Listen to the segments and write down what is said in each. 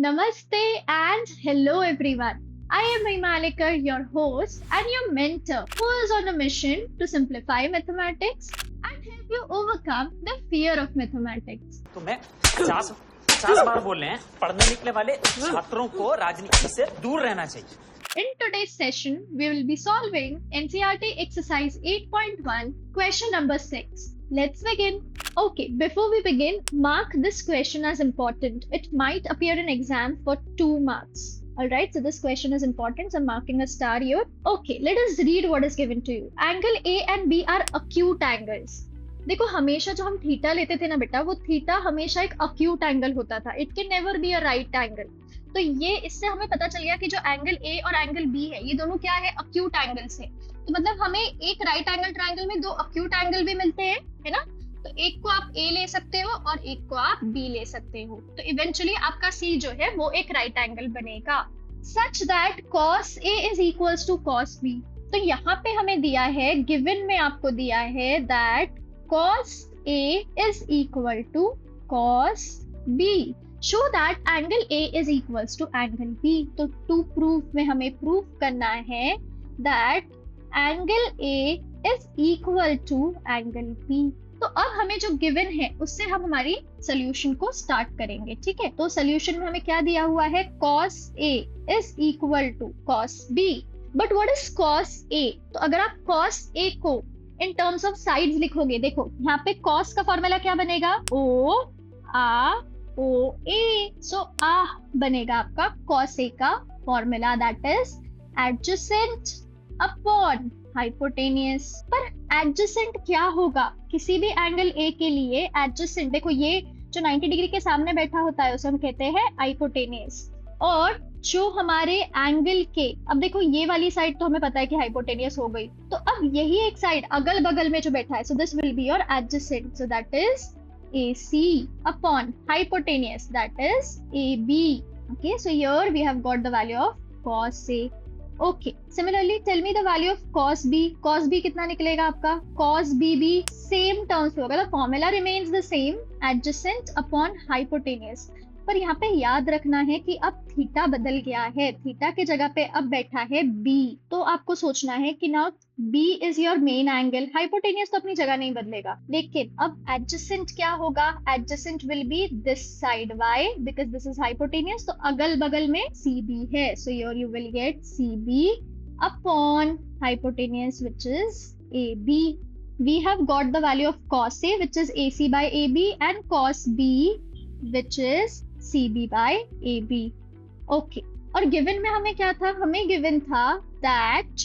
Namaste and hello everyone. I am Rimalika, your host and your mentor, who is on a mission to simplify mathematics and help you overcome the fear of mathematics. तो मैं 50 बार बोल रहे हैं पढ़ने निकले वाले छात्रों को राजनीति से दूर रहना चाहिए. In today's session, we will be solving NCERT exercise 8.1, question number 6. Let's begin. Okay, before we begin, mark this question as important. It might appear in exam for 2 marks. Alright, so this question is important, so I'm marking a star here. Okay, let us read what is given to you. Angle A and B are acute angles. देखो हमेशा जो हम theta लेते थे ना बेटा, वो theta हमेशा एक अक्यूट एंगल होता था. It can never be a right angle. तो ये इससे हमें पता चल गया कि जो एंगल ए और एंगल बी है, ये दोनों क्या है, अक्यूट एंगल्स है. तो मतलब हमें एक राइट एंगल ट्रायंगल में 2 अक्यूट एंगल भी मिलते हैं, है ना. तो एक को आप ए ले सकते हो और एक को आप बी ले सकते हो. तो इवेंचुअली आपका सी जो है वो एक राइट एंगल बनेगा. Such that cos A is equals to cos B. तो यहाँ पे हमें दिया है, गिवन में आपको दिया है that cos A is equal to cos B. Show that angle A is equals to angle B. तो to prove में हमें प्रूव करना है that angle A is equal to angle B. तो अब हमें जो गिवन है उससे हम हमारी सोल्यूशन को स्टार्ट करेंगे. ठीक है, तो सोल्यूशन में हमें क्या दिया हुआ है, cos A is equal to cos B. But what is cos A? तो अगर आप cos A को इन टर्म्स ऑफ साइड्स लिखोगे, देखो यहाँ पे cos का फॉर्मूला क्या बनेगा, O A O A. So A बनेगा आपका cos A का formula, that is adjacent upon hypotenuse. पर एडजेसेंट क्या होगा, किसी भी एंगल ए के लिए एडजेसेंट, देखो ये जो 90 डिग्री के सामने बैठा होता है उसे हम कहते हैं हाइपोटेनियस. और जो हमारे एंगल के, अब देखो ये वाली साइड तो हमें पता है कि हाइपोटेनियस हो गई, तो अब यही एक साइड अगल बगल में जो बैठा है, so this will be your adjacent. So that is AC upon hypotenuse, that is AB. Okay, so here we have got the value of cos A. Okay, similarly tell me the value of cos B. Cos B कितना निकलेगा आपका, cos B भी same terms होगा. The formula remains the same, adjacent upon hypotenuse. पर यहाँ पे याद रखना है कि अब थीटा बदल गया है, थीटा के जगह पे अब बैठा है B. तो आपको सोचना है कि now B is your main angle. Hypotenuse तो अपनी जगह नहीं बदलेगा, लेकिन अब एडजेसेंट क्या होगा, adjacent will be this side. Why? Because this is hypotenuse, तो अगल बगल में CB है. So here you will get CB upon hypotenuse, which is AB. We have got the value of cos A, which is AC by AB, and cos B, which is CB by AB. Okay. और given में हमें क्या था, हमें given था that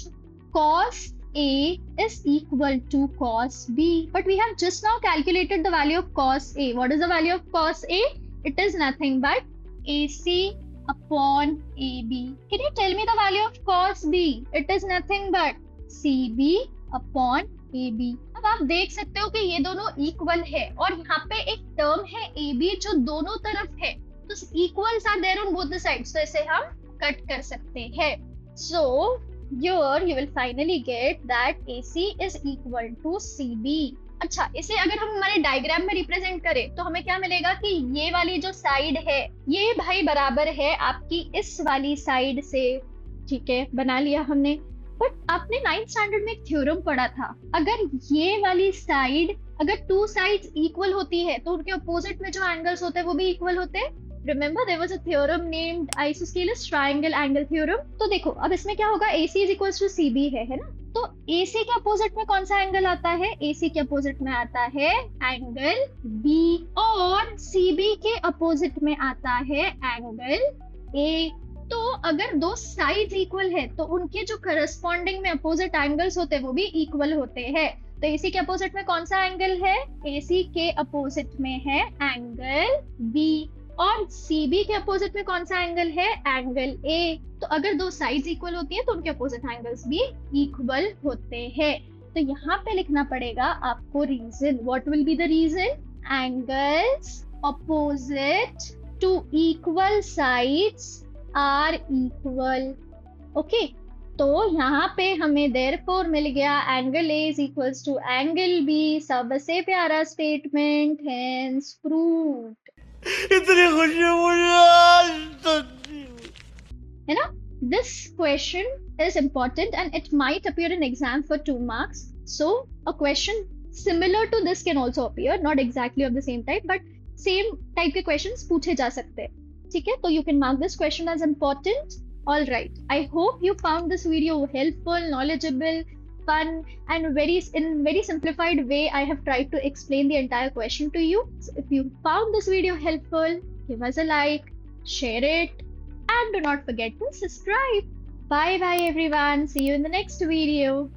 cos A is equal to cos B. But we have just now calculated the value of cos A. What is the value of cos A? It is nothing but AC upon AB. Can you tell me the value of cos B? It is nothing but CB upon AB. अब आप देख सकते हो कि ये दोनों equal है और यहाँ पे एक टर्म है AB जो दोनों तरफ है, तो equals are there on both the sides, तो इसे हम कट कर सकते हैं. सो here you will finally get that AC is equal to CB. अच्छा, इसे अगर हम हमारे डायग्राम में रिप्रेजेंट करें तो हमें क्या मिलेगा कि ये वाली जो साइड है ये भाई बराबर है आपकी इस वाली साइड से. ठीक है, बना लिया हमने. बट आपने 9th स्टैंडर्ड में एक थ्योरम पढ़ा था, अगर ये वाली साइड, अगर 2 साइड्स इक्वल होती है तो उनके अपोजिट में जो एंगल्स होते हैं वो भी इक्वल होते हैं. Remember there was a theorem named isosceles triangle angle theorem. तो देखो अब इसमें क्या होगा, AC is equals to CB है ना. तो AC के अपोजिट में कौन सा एंगल आता है, AC के अपोजिट में आता है एंगल B, और CB के अपोजिट में आता है एंगल A. तो अगर 2 साइड्स इक्वल है तो उनके जो करस्पॉन्डिंग में अपोजिट एंगल्स होते हैं वो भी इक्वल होते हैं. तो AC के अपोजिट में कौन सा एंगल है, AC के अपोजिट में है एंगल B, और CB के अपोजिट में कौन सा एंगल है, एंगल A. तो अगर 2 साइड्स इक्वल होती है तो उनके अपोजिट एंगल्स भी इक्वल होते हैं. तो यहाँ पे लिखना पड़ेगा आपको reason. What will be the reason, angles opposite to equal sides are equal. Okay, तो यहाँ पे हमें देयरफॉर मिल गया angle A is equals to angle B. सबसे प्यारा स्टेटमेंट, हेंस प्रूव्ड. इतनी खुशी मुझे आज this question is important and it might appear in exam for 2 marks. So a question similar to this can also appear, not exactly of the same type, but same type के questions पूछे जा सकते हैं. ठीक है, तो you can mark this question as important. All right. I hope you found this video helpful, knowledgeable, fun, and very simplified way. I have tried to explain the entire question to you. So if you found this video helpful, give us a like, share it, and do not forget to subscribe. Bye bye everyone. See you in the next video.